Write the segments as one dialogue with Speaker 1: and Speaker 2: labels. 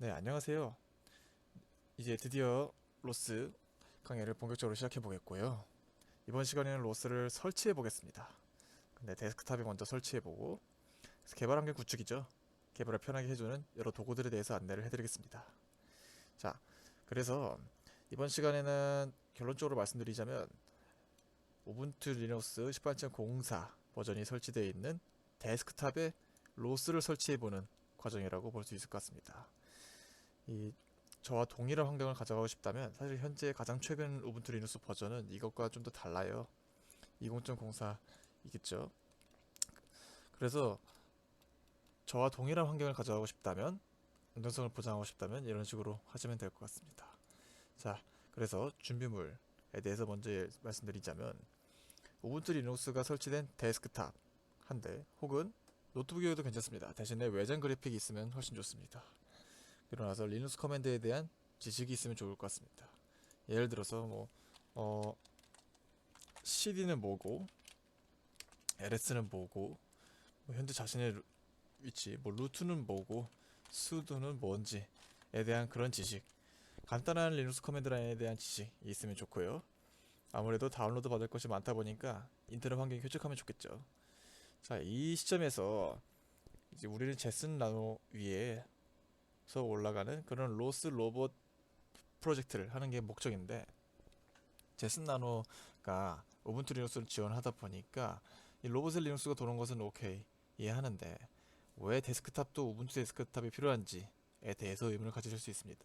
Speaker 1: 네, 안녕하세요. 이제 드디어 로스 강의를 본격적으로 시작해 보겠고요. 이번 시간에는 로스를 설치해 보겠습니다. 근데 데스크탑에 먼저 설치해 보고 개발 환경 구축이죠. 개발을 편하게 해주는 여러 도구들에 대해서 안내를 해드리겠습니다. 자, 그래서 이번 시간에는 결론적으로 말씀드리자면 우분투 리눅스 18.04 버전이 설치되어 있는 데스크탑에 로스를 설치해 보는 과정이라고 볼 수 있을 것 같습니다. 이 저와 동일한 환경을 가져가고 싶다면 사실 현재 가장 최근 우분투 리눅스 버전은 이것과 좀 더 달라요. 20.04이겠죠. 그래서 저와 동일한 환경을 가져가고 싶다면, 안정성을 보장하고 싶다면 이런 식으로 하시면 될 것 같습니다. 자, 그래서 준비물에 대해서 먼저 말씀드리자면 우분투 리눅스가 설치된 데스크탑 한 대 혹은 노트북이어도 괜찮습니다. 대신에 외장 그래픽이 있으면 훨씬 좋습니다. 그러고 나서 리눅스 커맨드에 대한 지식이 있으면 좋을 것 같습니다. 예를 들어서 CD는 뭐고 LS는 뭐고 현재 자신의 위치 루트는 뭐고 수도는 뭔지에 대한 그런 지식, 간단한 리눅스 커맨드 라인에 대한 지식이 있으면 좋고요. 아무래도 다운로드 받을 것이 많다 보니까 인터넷 환경이 쾌적하면 좋겠죠. 자, 이 시점에서 이제 우리는 제슨 나노 위에서 올라가는 그런 로스 로봇 프로젝트를 하는 게 목적인데, 제슨 나노가 우분투 리눅스를 지원하다 보니까 이 로봇의 리눅스가 도는 것은 오케이 이해하는데 왜 데스크탑도 우분투 데스크탑이 필요한지에 대해서 의문을 가지실 수 있습니다.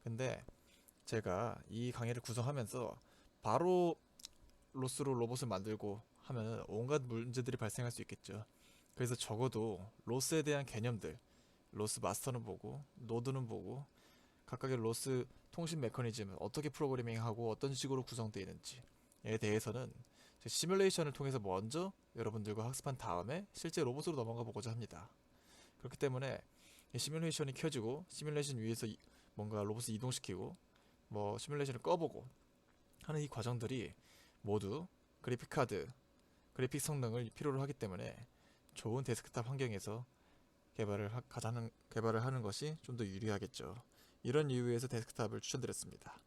Speaker 1: 근데 제가 이 강의를 구성하면서 바로 로스로 로봇을 만들고 하면 온갖 문제들이 발생할 수 있겠죠. 그래서 적어도 로스에 대한 개념들, 로스 마스터는 보고 노드는 보고 각각의 로스 통신 메커니즘 어떻게 프로그래밍하고 어떤 식으로 구성되어 있는지에 대해서는 시뮬레이션을 통해서 먼저 여러분들과 학습한 다음에 실제 로봇으로 넘어가 보고자 합니다. 그렇기 때문에 시뮬레이션이 켜지고 시뮬레이션 위에서 뭔가 로봇을 이동시키고 시뮬레이션을 꺼보고 하는 이 과정들이 모두 그래픽 카드, 그래픽 성능을 필요로 하기 때문에 좋은 데스크탑 환경에서 개발을 하는 것이 좀 더 유리하겠죠. 이런 이유에서 데스크탑을 추천드렸습니다.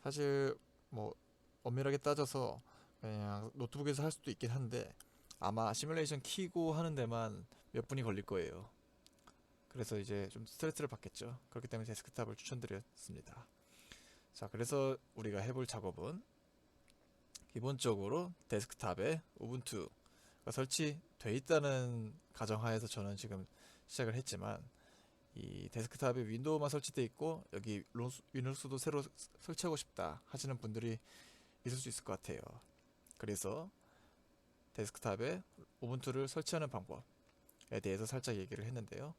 Speaker 1: 사실 뭐 엄밀하게 따져서 그냥 노트북에서 할 수도 있긴 한데 아마 시뮬레이션 키고 하는 데만 몇 분이 걸릴 거예요. 그래서 이제 좀 스트레스를 받겠죠. 그렇기 때문에 데스크탑을 추천드렸습니다. 자, 그래서 우리가 해볼 작업은 기본적으로 데스크탑에 우분투가 설치돼 있다는 가정하에서 저는 지금 시작을 했지만, 이 데스크탑에 윈도우만 설치돼 있고 여기 리눅스도 새로 설치하고 싶다 하시는 분들이 있을 수 있을 것 같아요. 그래서 데스크탑에 우분투를 설치하는 방법에 대해서 살짝 얘기를 했는데요.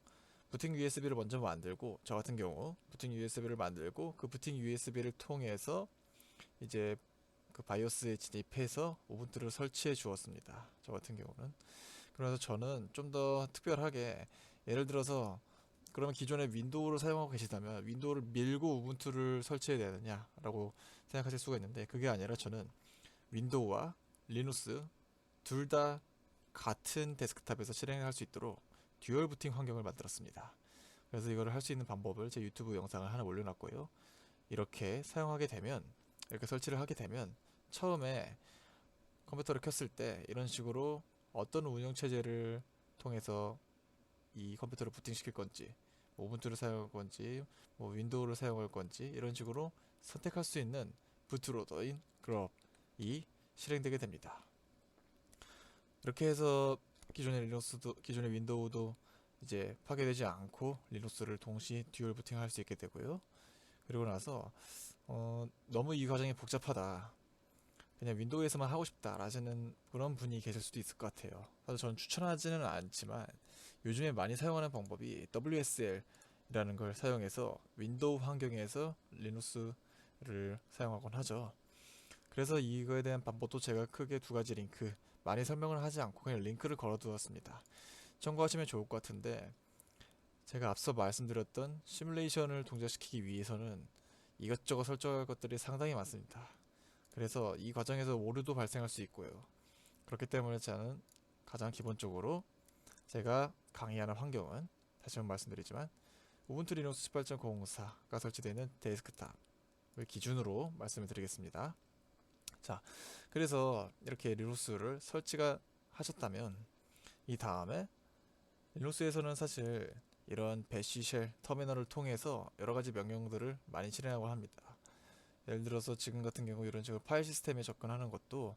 Speaker 1: 부팅 USB를 먼저 만들고, 저 같은 경우 부팅 USB를 만들고 그 부팅 USB를 통해서 이제 그 바이오스에 진입해서 우분투를 설치해 주었습니다. 저 같은 경우는. 그래서 저는 좀 더 특별하게, 예를 들어서 그러면 기존에 윈도우를 사용하고 계시다면 윈도우를 밀고 우분투를 설치해야 되느냐라고 생각하실 수가 있는데, 그게 아니라 저는 윈도우와 리눅스 둘 다 같은 데스크탑에서 실행할 수 있도록 듀얼 부팅 환경을 만들었습니다. 그래서 이거를 할 수 있는 방법을 제 유튜브 영상을 하나 올려놨고요. 이렇게 사용하게 되면, 이렇게 설치를 하게 되면 처음에 컴퓨터를 켰을 때 이런 식으로 어떤 운영체제를 통해서 이 컴퓨터를 부팅시킬 건지, 우분투를 사용할 건지, 윈도우를 사용할 건지 이런 식으로 선택할 수 있는 부트로더인 그룹이 실행되게 됩니다. 이렇게 해서 기존의 윈도우도 이제 파괴되지 않고 리눅스를 동시 듀얼 부팅할 수 있게 되고요. 그리고 나서 너무 이 과정이 복잡하다, 그냥 윈도우에서만 하고 싶다 라는 그런 분이 계실 수도 있을 것 같아요. 사실 저는 추천하지는 않지만 요즘에 많이 사용하는 방법이 WSL이라는 걸 사용해서 윈도우 환경에서 리눅스를 사용하곤 하죠. 그래서 이거에 대한 방법도 제가 크게 두 가지 링크, 많이 설명을 하지 않고 그냥 링크를 걸어 두었습니다. 참고하시면 좋을 것 같은데, 제가 앞서 말씀드렸던 시뮬레이션을 동작시키기 위해서는 이것저것 설정할 것들이 상당히 많습니다. 그래서 이 과정에서 오류도 발생할 수 있고요. 그렇기 때문에 저는 가장 기본적으로 제가 강의하는 환경은, 다시 한번 말씀드리지만 우분투 리눅스 18.004가 설치되어 있는 데스크탑을 기준으로 말씀을 드리겠습니다. 자, 그래서 이렇게 리눅스를 설치가 하셨다면 이 다음에 리눅스에서는 사실 이런 배시 쉘 터미널을 통해서 여러 가지 명령들을 많이 실행하고 합니다. 예를 들어서 지금 같은 경우 이런 식으로 파일 시스템에 접근하는 것도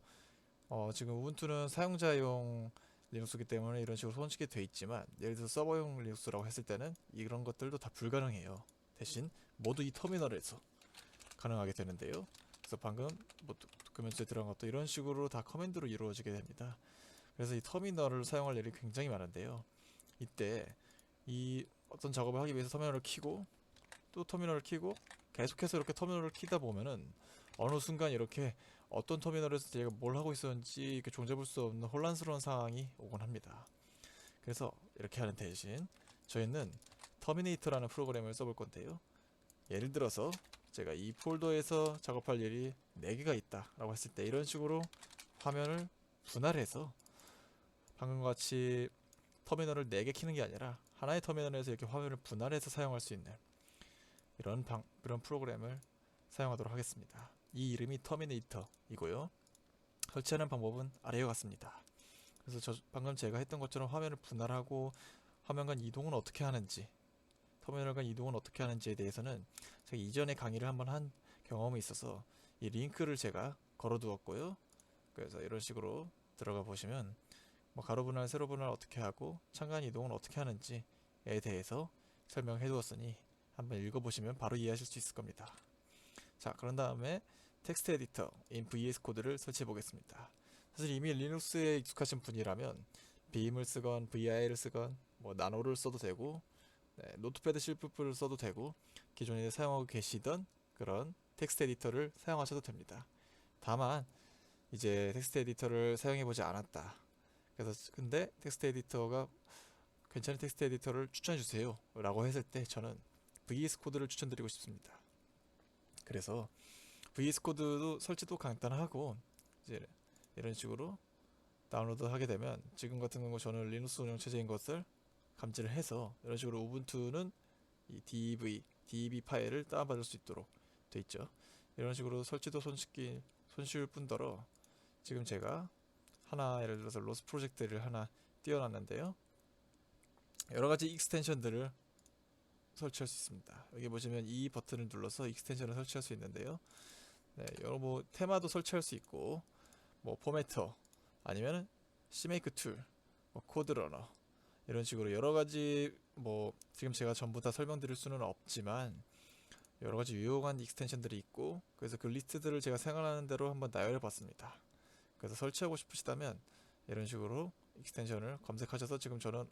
Speaker 1: 지금 우분투는 사용자용 리눅스이기 때문에 이런 식으로 손쉽게 돼 있지만 예를 들어서 서버용 리눅스라고 했을 때는 이런 것들도 다 불가능해요. 대신 모두 이 터미널에서 가능하게 되는데요. 그래서 방금 뭐 도큐멘트에 들어간 것도 이런 식으로 다 커맨드로 이루어지게 됩니다. 그래서 이 터미널을 사용할 일이 굉장히 많은데요. 이때 이 어떤 작업을 하기 위해서 터미널을 켜고 또 터미널을 켜고 계속해서 이렇게 터미널을 켜다 보면은 어느 순간 이렇게 어떤 터미널에서 제가 뭘 하고 있었는지 이렇게 종잡을 수 없는 혼란스러운 상황이 오곤 합니다. 그래서 이렇게 하는 대신 저희는 터미네이터라는 프로그램을 써볼 건데요. 예를 들어서 제가 이 폴더에서 작업할 일이 4개가 있다 라고 했을 때 이런 식으로 화면을 분할해서 방금과 같이 터미널을 4개 키는 게 아니라 하나의 터미널에서 이렇게 화면을 분할해서 사용할 수 있는 이런 프로그램을 사용하도록 하겠습니다. 이 이름이 터미네이터이고요. 설치하는 방법은 아래와 같습니다. 그래서 방금 제가 했던 것처럼 화면을 분할하고 화면 간 이동은 어떻게 하는지, 터미널 간 이동은 어떻게 하는지에 대해서는 제가 이전에 강의를 한번 한 경험이 있어서 이 링크를 제가 걸어두었고요. 그래서 이런 식으로 들어가 보시면 뭐 가로 분할, 세로 분할 어떻게 하고 창간 이동은 어떻게 하는지에 대해서 설명해 두었으니 한번 읽어보시면 바로 이해하실 수 있을 겁니다. 자, 그런 다음에 텍스트 에디터 in VS 코드를 설치해 보겠습니다. 사실 이미 리눅스에 익숙하신 분이라면 빔을 쓰건 VI를 쓰건 뭐 나노를 써도 되고 노트패드 실프를 써도 되고 기존에 사용하고 계시던 그런 텍스트 에디터를 사용하셔도 됩니다. 다만 이제 텍스트 에디터를 사용해 보지 않았다. 그래서 근데 텍스트 에디터가 괜찮은 텍스트 에디터를 추천해 주세요 라고 했을 때 저는 VS 코드를 추천드리고 싶습니다. 그래서 VS 코드도 설치도 간단하고 이제 이런 식으로 다운로드 하게 되면 지금 같은 경우 저는 리눅스 운영체제인 것을 감지를 해서 이런 식으로 우분투는 이 DB 파일을 다운받을 수 있도록 돼 있죠. 이런 식으로 설치도 손쉬울 뿐더러 지금 제가 하나 예를 들어서 로스 프로젝트를 하나 띄워놨는데요. 여러 가지 익스텐션들을 설치할 수 있습니다. 여기 보시면 이 버튼을 눌러서 익스텐션을 설치할 수 있는데요. 여러 뭐 테마도 설치할 수 있고 뭐 포매터 아니면 CMake 툴, 뭐 코드러너 이런 식으로 여러 가지 뭐 지금 제가 전부 다 설명드릴 수는 없지만 여러 가지 유용한 익스텐션들이 있고 그래서 그 리스트들을 제가 생각나는 대로 한번 나열해 봤습니다. 그래서 설치하고 싶으시다면 이런 식으로 익스텐션을 검색하셔서 지금 저는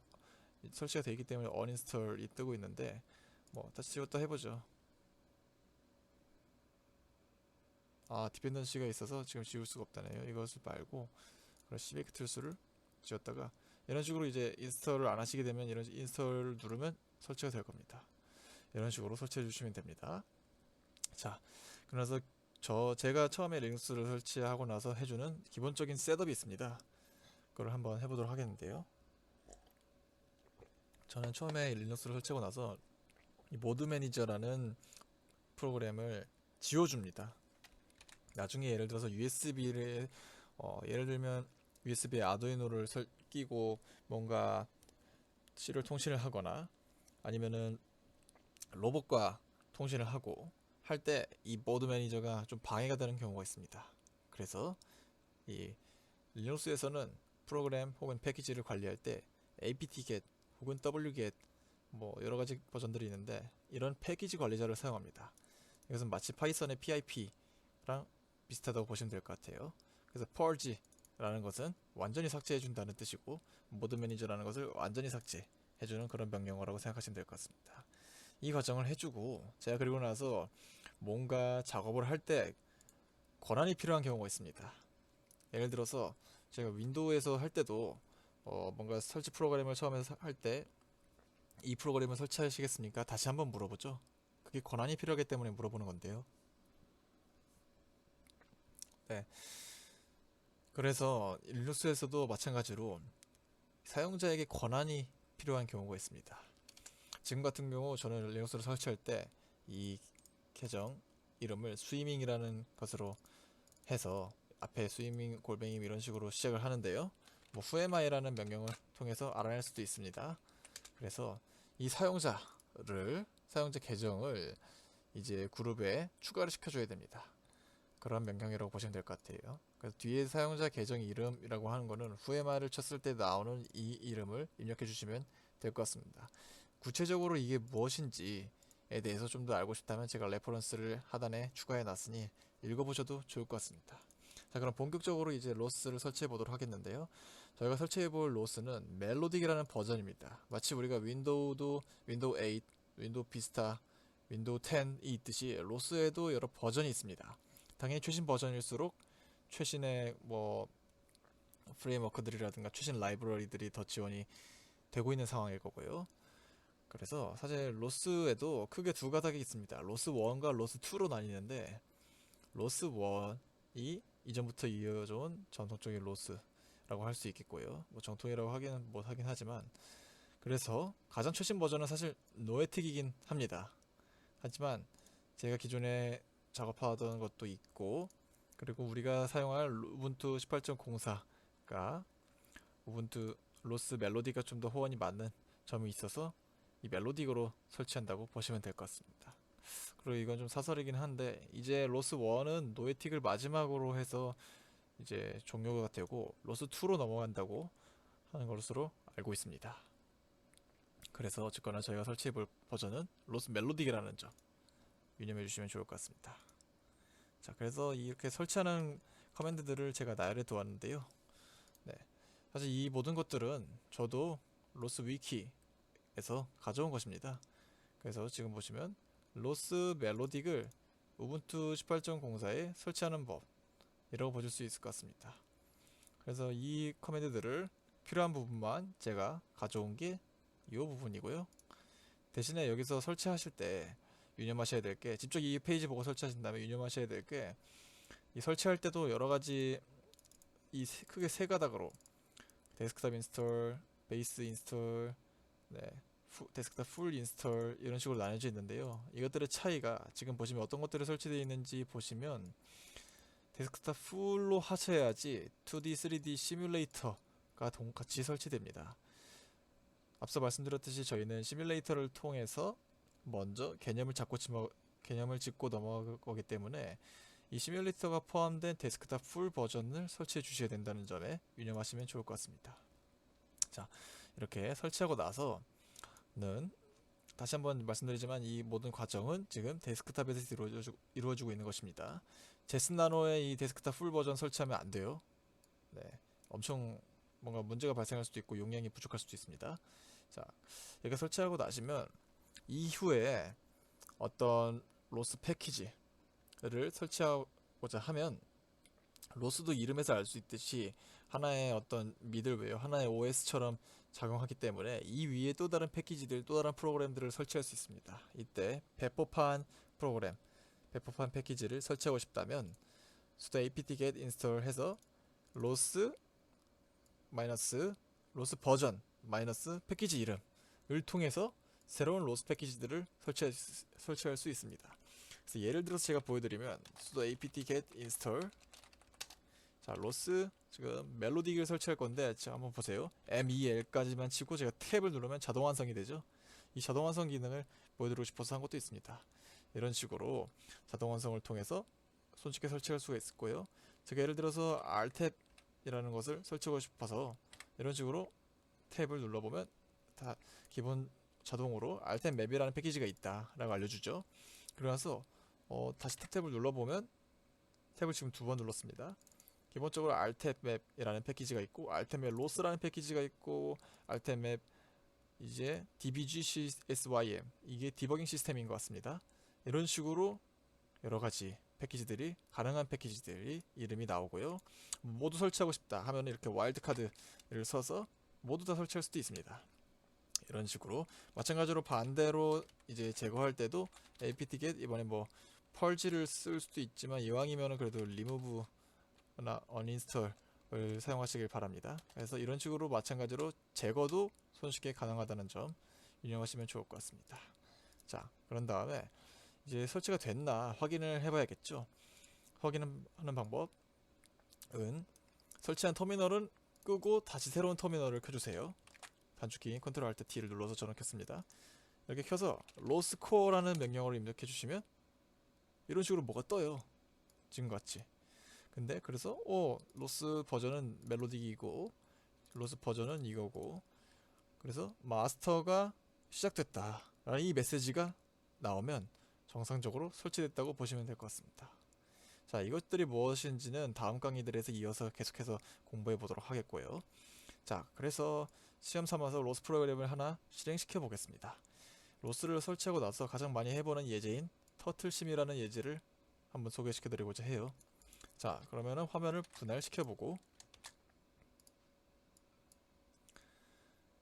Speaker 1: 설치가 되어 있기 때문에 uninstall이 뜨고 있는데 뭐 다시 이것도 해보죠. 디펜던시가 있어서 지금 지울 수가 없다네요. 이것을 말고 그런 CMake 툴스를 지웠다가 이런 식으로 이제 인스톨을 안 하시게 되면 이런 인스톨을 누르면 설치가 될 겁니다. 이런 식으로 설치해 주시면 됩니다. 자, 그래서 제가 처음에 리눅스를 설치하고 나서 해주는 기본적인 셋업이 있습니다. 그걸 한번 해보도록 하겠는데요. 저는 처음에 리눅스를 설치하고 나서 이 모드 매니저라는 프로그램을 지워줍니다. 나중에 예를 들어서 USB를 예를 들면 USB에 아두이노를 끼고 뭔가 시리얼 통신을 하거나 아니면은 로봇과 통신을 하고 할 때 이 모드 매니저가 좀 방해가 되는 경우가 있습니다. 그래서 이 리눅스에서는 프로그램 혹은 패키지를 관리할 때 apt-get 혹은 wget 뭐 여러 가지 버전들이 있는데 이런 패키지 관리자를 사용합니다. 이것은 마치 파이썬의 pip랑 비슷하다고 보시면 될 것 같아요. 그래서 purge라는 것은 완전히 삭제해준다는 뜻이고 모드 매니저라는 것을 완전히 삭제해주는 그런 명령어라고 생각하시면 될 것 같습니다. 이 과정을 해주고 제가 그리고 나서 뭔가 작업을 할 때 권한이 필요한 경우가 있습니다. 예를 들어서 제가 윈도우에서 할 때도 뭔가 설치 프로그램을 처음에 할 때 이 프로그램을 설치하시겠습니까? 다시 한번 물어보죠. 그게 권한이 필요하기 때문에 물어보는 건데요. 네. 그래서 리눅스에서도 마찬가지로 사용자에게 권한이 필요한 경우가 있습니다. 지금 같은 경우 저는 리눅스를 설치할 때 이 계정 이름을 스위밍이라는 것으로 해서 앞에 스위밍 골뱅이 이런 식으로 시작을 하는데요. 뭐 whoami라는 명령을 통해서 알아낼 수도 있습니다. 그래서 이 사용자 계정을 이제 그룹에 추가를 시켜줘야 됩니다. 그런 명령이라고 보시면 될 것 같아요. 그래서 뒤에 사용자 계정 이름이라고 하는 거는 whoami를 쳤을 때 나오는 이 이름을 입력해 주시면 될 것 같습니다. 구체적으로 이게 무엇인지에 대해서 좀 더 알고 싶다면 제가 레퍼런스를 하단에 추가해 놨으니 읽어보셔도 좋을 것 같습니다. 자, 그럼 본격적으로 이제 로스를 설치해 보도록 하겠는데요. 저희가 설치해 볼 로스는 멜로딕이라는 버전입니다. 마치 우리가 윈도우 8, 윈도우 비스타, 윈도우 10이 있듯이 로스에도 여러 버전이 있습니다. 당연히 최신 버전일수록 최신의 뭐 프레임워크들이라든가 최신 라이브러리들이 더 지원이 되고 있는 상황일 거고요. 그래서 사실 로스에도 크게 두 가닥이 있습니다. 로스 1과 로스 2로 나뉘는데 로스 1이 이전부터 이어져 온 전통적인 로스라고 할 수 있겠고요. 뭐 정통이라고 하기는 못하긴 하지만 그래서 가장 최신 버전은 사실 노에틱이긴 합니다. 하지만 제가 기존에 작업하던 것도 있고 그리고 우리가 사용할 우분투 18.04가 우분투 로스 멜로디가 좀 더 호환이 맞는 점이 있어서 이 멜로딕으로 설치한다고 보시면 될 것 같습니다. 그리고 이건 좀 사설이긴 한데 이제 로스 1은 노에틱을 마지막으로 해서 이제 종료가 되고 로스 2로 넘어간다고 하는 것으로 알고 있습니다. 그래서 어쨌거나 저희가 설치해볼 버전은 로스 멜로딕이라는 점 유념해 주시면 좋을 것 같습니다. 자, 그래서 이렇게 설치하는 커맨드들을 제가 나열해 두었는데요. 네, 사실 이 모든 것들은 저도 로스 위키에서 가져온 것입니다. 그래서 지금 보시면 로스 멜로딕을 우분투 18.04에 설치하는 법이라고 보실 수 있을 것 같습니다. 그래서 이 커맨드들을 필요한 부분만 제가 가져온 게 이 부분이고요. 대신에 여기서 설치하실 때 유념하셔야 될 게 직접 이 페이지 보고 설치하신 다음에 유념하셔야 될 게 이 설치할 때도 여러 가지 크게 세 가닥으로 데스크탑 인스톨, 베이스 인스톨, 네, 데스크탑 풀 인스톨 이런 식으로 나눠져 있는데요. 이것들의 차이가 지금 보시면 어떤 것들이 설치되어 있는지 보시면 데스크탑 풀로 하셔야지 2D, 3D 시뮬레이터가 같이 설치됩니다. 앞서 말씀드렸듯이 저희는 시뮬레이터를 통해서 먼저 개념을 짚고 넘어갈 거기 때문에 이 시뮬레이터가 포함된 데스크탑 풀 버전을 설치해 주셔야 된다는 점에 유념하시면 좋을 것 같습니다. 자, 이렇게 설치하고 나서는 다시 한번 말씀드리지만 이 모든 과정은 지금 데스크탑에서 이루어지고 있는 것입니다. 제슨 나노의 이 데스크탑 풀 버전 설치하면 안 돼요. 네, 엄청 뭔가 문제가 발생할 수도 있고 용량이 부족할 수도 있습니다. 자, 이렇게 설치하고 나시면 이후에 어떤 로스 패키지를 설치하고자 하면 로스도 이름에서 알 수 있듯이 하나의 어떤 미들웨어, 하나의 OS처럼 작용하기 때문에 이 위에 또 다른 패키지들, 또 다른 프로그램들을 설치할 수 있습니다. 이때 배포판 패키지를 설치하고 싶다면 sudo apt-get install 해서 로스 버전 패키지 이름을 통해서 새로운 로스 패키지들을 설치할 수 있습니다. 그래서 예를 들어서 제가 보여드리면 sudo apt-get install 자, 로스 지금 멜로딕을 설치할 건데 자, 한번 보세요. MEL까지만 치고 제가 탭을 누르면 자동 완성이 되죠. 이 자동 완성 기능을 보여드리고 싶어서 한 것도 있습니다. 이런 식으로 자동 완성을 통해서 손쉽게 설치할 수가 있고요. 제가 예를 들어서 R탭이라는 것을 설치하고 싶어서 이런 식으로 탭을 눌러보면 다 기본 자동으로 R탭 맵이라는 패키지가 있다라고 알려주죠. 그러면서 다시 탭을 눌러보면 탭을 지금 두 번 눌렀습니다. 기본적으로 R탭맵이라는 패키지가 있고 R탭맵 로스라는 패키지가 있고 R탭맵 이제 dbgsym 이게 디버깅 시스템인 것 같습니다. 이런 식으로 여러가지 패키지들이 가능한 패키지들이 이름이 나오고요. 모두 설치하고 싶다 하면 이렇게 와일드카드를 써서 모두 다 설치할 수도 있습니다. 이런 식으로 마찬가지로 반대로 이제 제거할 때도 apt-get 이번에 뭐 펄지를 쓸 수도 있지만 이왕이면은 그래도 remove나 uninstall을 사용하시길 바랍니다. 그래서 이런 식으로 마찬가지로 제거도 손쉽게 가능하다는 점 운영하시면 좋을 것 같습니다. 자, 그런 다음에 이제 설치가 됐나 확인을 해봐야겠죠. 확인하는 방법은 설치한 터미널은 끄고 다시 새로운 터미널을 켜주세요. 단축키 컨트롤 알트 T를 눌러서 저는 켰습니다. 이렇게 켜서 로스코어라는 명령어를 입력해 주시면 이런 식으로 뭐가 떠요. 지금같이. 근데 그래서 로스 버전은 멜로딕이고 로스 버전은 이거고, 그래서 마스터가 시작됐다 라는 이 메시지가 나오면 정상적으로 설치됐다고 보시면 될 것 같습니다. 자, 이것들이 무엇인지는 다음 강의들에서 이어서 계속해서 공부해 보도록 하겠고요. 자, 그래서 시험 삼아서 로스 프로그램을 하나 실행시켜 보겠습니다. 로스를 설치하고 나서 가장 많이 해보는 예제인 터틀심이라는 예제를 한번 소개시켜 드리고자 해요. 자, 그러면은 화면을 분할시켜 보고,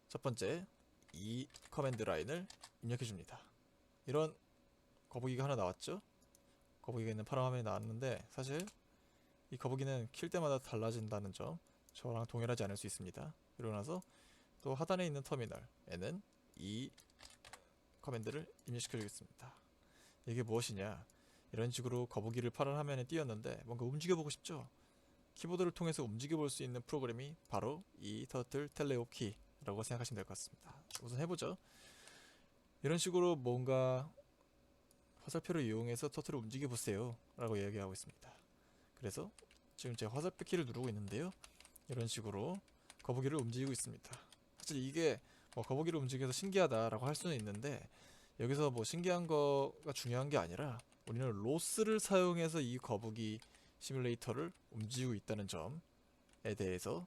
Speaker 1: 첫 번째 이 커맨드 라인을 입력해 줍니다. 이런 거북이가 하나 나왔죠? 거북이가 있는 파란 화면이 나왔는데, 사실 이 거북이는 킬 때마다 달라진다는 점 저랑 동일하지 않을 수 있습니다. 그러고 나서 또 하단에 있는 터미널에는 이 커맨드를 입력시켜 주겠습니다. 이게 무엇이냐, 이런 식으로 거북이를 파란 화면에 띄웠는데 뭔가 움직여 보고 싶죠? 키보드를 통해서 움직여 볼 수 있는 프로그램이 바로 이 터틀 텔레오 키라고 생각하시면 될 것 같습니다. 우선 해보죠. 이런 식으로 뭔가 화살표를 이용해서 터틀을 움직여 보세요 라고 이야기하고 있습니다. 그래서 지금 제가 화살표 키를 누르고 있는데요, 이런 식으로 거북이를 움직이고 있습니다. 사실 이게 뭐 거북이를 움직여서 신기하다 라고 할 수는 있는데, 여기서 뭐 신기한 거가 중요한 게 아니라 우리는 로스를 사용해서 이 거북이 시뮬레이터를 움직이고 있다는 점에 대해서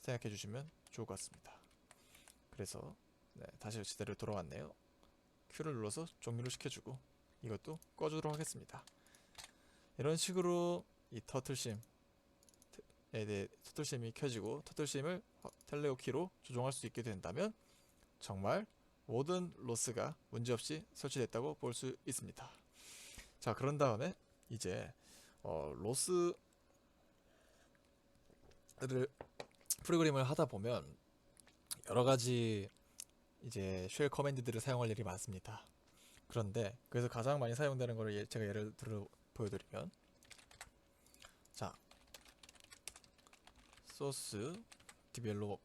Speaker 1: 생각해 주시면 좋을 것 같습니다. 그래서 다시 제대로 돌아왔네요. Q를 눌러서 종료를 시켜주고 이것도 꺼주도록 하겠습니다. 이런 식으로 이 터틀심에 대해 터틀심이 켜지고 터틀심을 텔레오 키로 조정할 수 있게 된다면 정말 모든 로스가 문제없이 설치됐다고 볼 수 있습니다. 자, 그런 다음에 이제 로스를 프로그램을 하다 보면 여러 가지 이제 쉘 커맨드들을 사용할 일이 많습니다. 그런데 그래서 가장 많이 사용되는 거를 제가 예를 들어 보여드리면, 자, 소스 디벨롭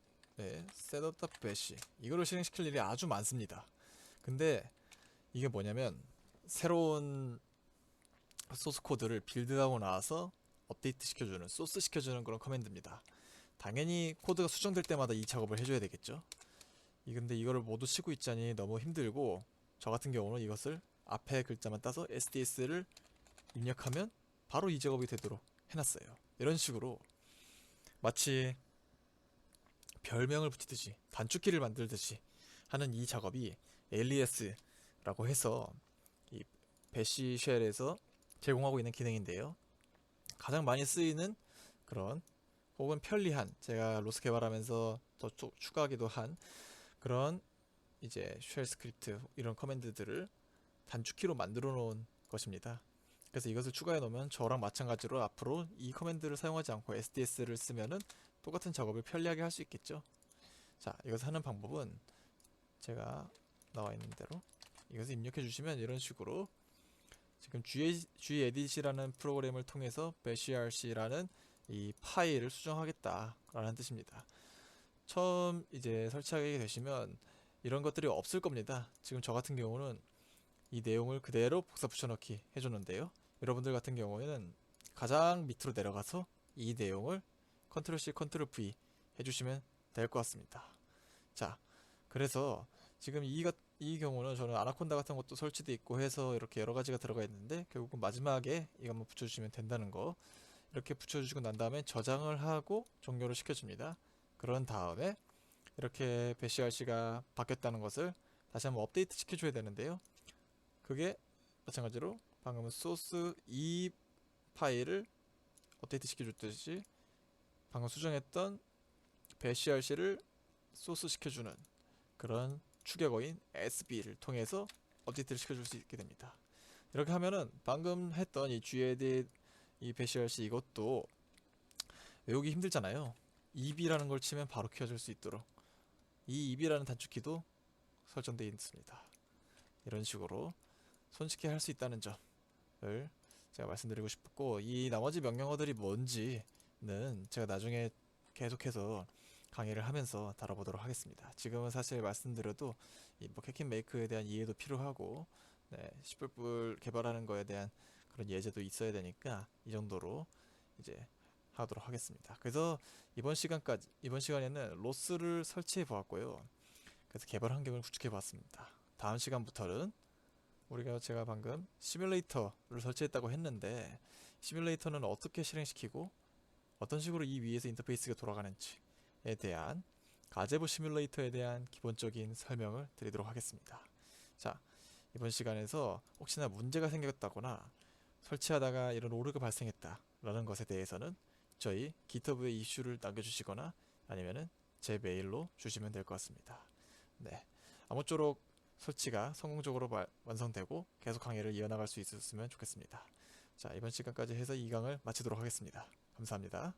Speaker 1: 셋업 배시 이거를 실행시킬 일이 아주 많습니다. 근데 이게 뭐냐면 새로운 소스 코드를 빌드하고 나서 업데이트 시켜주는, 소스 시켜주는 그런 커맨드입니다. 당연히 코드가 수정될 때마다 이 작업을 해줘야 되겠죠. 근데 이거를 모두 치고 있자니 너무 힘들고, 저 같은 경우는 이것을 앞에 글자만 따서 SDS를 입력하면 바로 이 작업이 되도록 해놨어요. 이런 식으로 마치 별명을 붙이듯이 단축키를 만들듯이 하는 이 작업이 alias라고 해서 이 배시 쉘에서 제공하고 있는 기능인데요. 가장 많이 쓰이는 그런 혹은 편리한, 제가 로스 개발하면서 더 추가하기도 한 그런 이제 쉘 스크립트 이런 커맨드들을 단축키로 만들어 놓은 것입니다. 그래서 이것을 추가해 놓으면 저랑 마찬가지로 앞으로 이 커맨드를 사용하지 않고 SDS를 쓰면은 똑같은 작업을 편리하게 할 수 있겠죠. 자, 이것을 하는 방법은 제가 나와 있는 대로 이것을 입력해 주시면 이런 식으로 지금 gedit이라는 프로그램을 통해서 bashrc라는 이 파일을 수정하겠다라는 뜻입니다. 처음 이제 설치하게 되시면 이런 것들이 없을 겁니다. 지금 저 같은 경우는 이 내용을 그대로 복사 붙여넣기 해줬는데요. 여러분들 같은 경우에는 가장 밑으로 내려가서 이 내용을 컨트롤 C, 컨트롤 V 해주시면 될 것 같습니다. 자, 그래서 지금 이 경우는 저는 아나콘다 같은 것도 설치되어 있고 해서 이렇게 여러 가지가 들어가 있는데, 결국은 마지막에 이것만 붙여주시면 된다는 거, 이렇게 붙여주시고 난 다음에 저장을 하고 종료를 시켜줍니다. 그런 다음에 이렇게 배시RC가 바뀌었다는 것을 다시 한번 업데이트 시켜줘야 되는데요. 그게 마찬가지로 방금 소스 이 파일을 업데이트 시켜줬듯이 방금 수정했던 배시RC를 소스 시켜주는 그런 추격어인 SB를 통해서 업데이트를 시켜줄 수 있게 됩니다. 이렇게 하면은 방금 했던 이 gedit 이 배시RC 이것도 외우기 힘들잖아요. eb라는 걸 치면 바로 켜줄 수 있도록 이 eb라는 단축키도 설정되어 있습니다. 이런 식으로 손쉽게 할 수 있다는 점을 제가 말씀드리고 싶었고, 이 나머지 명령어들이 뭔지는 제가 나중에 계속해서 강의를 하면서 다뤄보도록 하겠습니다. 지금은 사실 말씀드려도 이뭐 캐킨 메이크에 대한 이해도 필요하고, 네, C++ 개발하는 거에 대한 그런 예제도 있어야 되니까 이 정도로 이제 하도록 하겠습니다. 그래서 이번 시간에는 로스를 설치해 보았고요. 그래서 개발 환경을 구축해 보았습니다. 다음 시간부터는 제가 방금 시뮬레이터를 설치했다고 했는데, 시뮬레이터는 어떻게 실행시키고 어떤 식으로 이 위에서 인터페이스가 돌아가는지에 대한 가제보 시뮬레이터에 대한 기본적인 설명을 드리도록 하겠습니다. 자, 이번 시간에서 혹시나 문제가 생겼다거나 설치하다가 이런 오류가 발생했다 라는 것에 대해서는 저희 GitHub에 이슈를 남겨주시거나 아니면은 제 메일로 주시면 될 것 같습니다. 네, 아무쪼록 설치가 성공적으로 완성되고 계속 강의를 이어나갈 수 있었으면 좋겠습니다. 자, 이번 시간까지 해서 이 강을 마치도록 하겠습니다. 감사합니다.